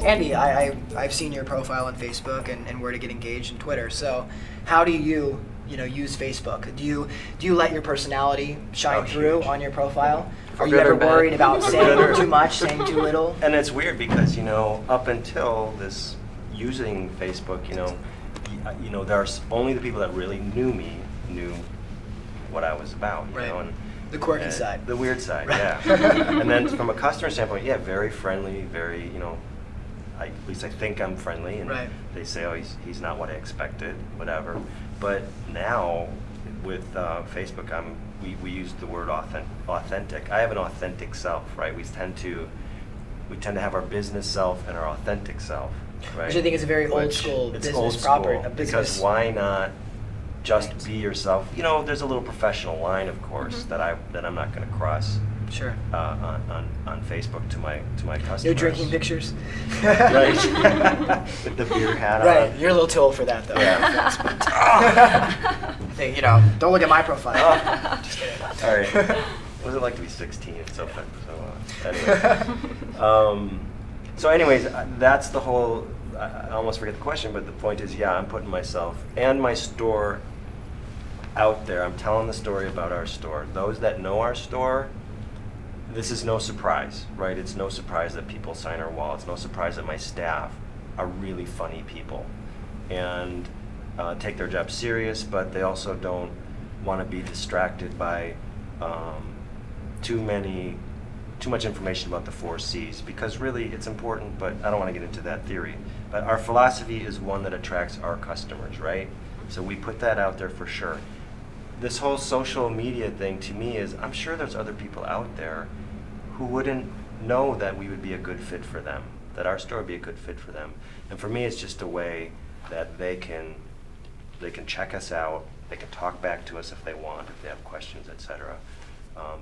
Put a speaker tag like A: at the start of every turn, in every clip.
A: Andy, I've seen your profile on Facebook and Where to Get Engaged on Twitter. So, how do you use Facebook? Do you let your personality shine through on your profile? Are you ever worried about saying too much, saying too little?
B: And it's weird because up until this using Facebook, there's only the people that really knew me knew what I was about. You know, and
A: the quirky side,
B: the weird side, yeah. And then from a customer standpoint, yeah, very friendly, very at least I think I'm friendly, and they say, oh, he's not what I expected, whatever. But now with Facebook, we use the word authentic. I have an authentic self, right? We tend to have our business self and our authentic self, right?
A: Which I think is a very old school business proper.
B: Because why not just be yourself? There's a little professional line, of course, that I'm not going to cross.
A: Sure.
B: On Facebook to my customers.
A: No drinking pictures.
B: Right. With the beer hat on.
A: Right. You're a little too old for that, though.
B: Yeah.
A: I think, don't look at my profile. Just kidding.
B: All right. What was it like to be 16? It's so fun. So anyways, that's the whole. I almost forget the question, but the point is, I'm putting myself and my store out there. I'm telling the story about our store. Those that know our store. This is no surprise, right? It's no surprise that people sign our wall. It's no surprise that my staff are really funny people and take their job serious, but they also don't want to be distracted by too much information about the 4 C's, because really it's important, but I don't want to get into that theory. But our philosophy is one that attracts our customers, right? So we put that out there for sure. This whole social media thing to me is, I'm sure there's other people out there who wouldn't know that we would be a good fit for them, that our store would be a good fit for them. And for me, it's just a way that they can check us out, they can talk back to us if they want, if they have questions, etc.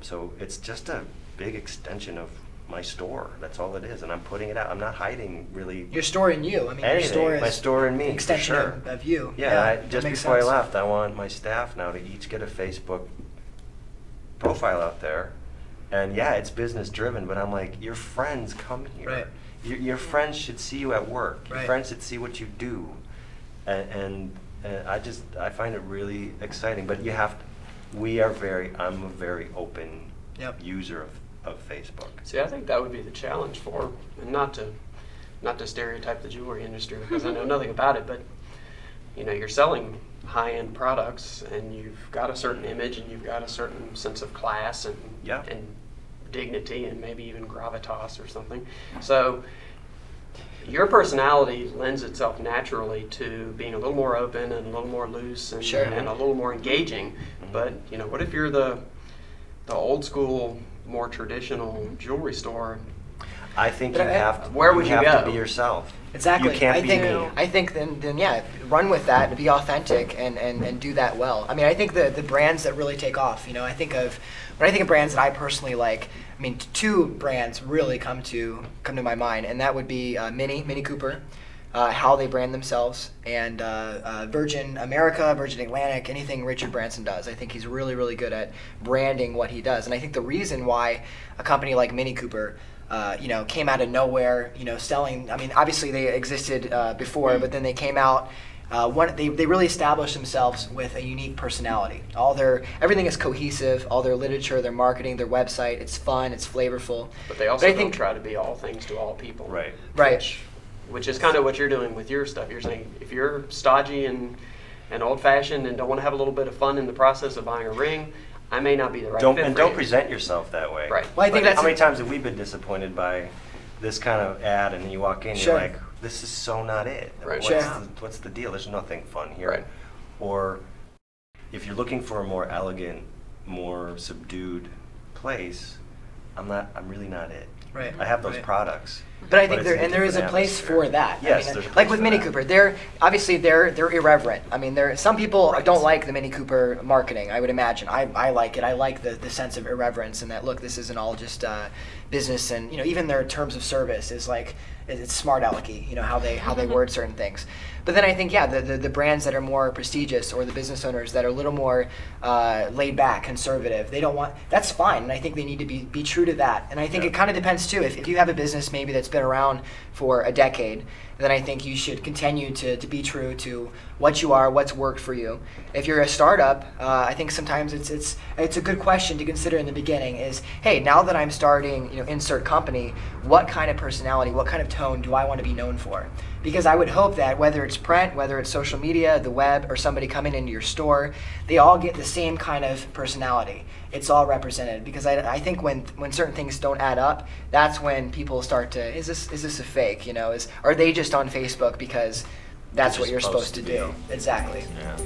B: So it's just a big extension of my store. That's all it is, and I'm putting it out. I'm not hiding really.
A: Your store in you. I mean,
B: anything.
A: Your store is
B: my store in me.
A: Extension
B: for sure.
A: of you.
B: Yeah. Just before I left, I want my staff now to each get a Facebook profile out there, and it's business driven. But I'm like, your friends come here.
A: Right.
B: Your friends should see you at work. Your
A: Right.
B: friends should see what you do, and I find it really exciting. But I'm a very open user of Facebook.
C: See, I think that would be the challenge for, and not to stereotype the jewelry industry because I know nothing about it, but you're selling high-end products and you've got a certain image and you've got a certain sense of class and dignity and maybe even gravitas or something. So your personality lends itself naturally to being a little more open and a little more loose and, and a little more engaging. But what if you're the old school, more traditional jewelry store?
B: I think you have to.
C: Where would you go?
B: To be yourself.
A: Exactly.
B: You can't be me.
A: I think then run with that and be authentic and do that well. I mean, I think the brands that really take off. When I think of brands that I personally like, I mean, 2 brands really come to my mind, and that would be Mini Cooper, how they brand themselves, and Virgin America, Virgin Atlantic, anything Richard Branson does. I think he's really, really good at branding what he does. And I think the reason why a company like Mini Cooper came out of nowhere, selling, I mean, obviously they existed before, but then they came out, they really established themselves with a unique personality. Everything is cohesive, all their literature, their marketing, their website, it's fun, it's flavorful.
C: But they also don't try to be all things to all people.
B: Right.
C: Which is kind of what you're doing with your stuff. You're saying if you're stodgy and old-fashioned and don't want to have a little bit of fun in the process of buying a ring, I may not be the right fit for you.
B: And don't present yourself that way.
C: Right.
A: Well, I think
B: how many times have we been disappointed by this kind of ad, and then you walk in and you're like, this is so not it.
C: Right.
B: What's the deal? There's nothing fun here.
C: Right.
B: Or if you're looking for a more elegant, more subdued place, I'm really not it.
A: Right.
B: I have those products.
A: But I think
B: it's
A: there
B: in a
A: and there is a
B: different
A: place
B: atmosphere.
A: for that.
B: Yes,
A: I mean,
B: there's a place
A: like with
B: for
A: Mini
B: that.
A: Cooper, they're irreverent. I mean, some people
B: Right.
A: don't like the Mini Cooper marketing. I would imagine. I like it. I like the sense of irreverence and that look. This isn't all just business, and even their terms of service is like it's smart alecky. How they word certain things. But then I think the brands that are more prestigious or the business owners that are a little more laid back, conservative, they don't want. That's fine, and I think they need to be true to that. And I think it kind of depends too. If you have a business maybe that's been around for a decade, then I think you should continue to be true to what you are, what's worked for you. If you're a startup, I think sometimes it's a good question to consider in the beginning is, hey, now that I'm starting, insert company, what kind of personality, what kind of tone do I want to be known for? Because I would hope that whether it's print, whether it's social media, the web, or somebody coming into your store, they all get the same kind of personality. It's all represented. Because I think when certain things don't add up, that's when people start to, is this a fake? Are they just on Facebook because that's
B: They're
A: what you're
B: supposed
A: supposed to
B: to
A: do?
B: be.
A: Exactly.
B: Yeah.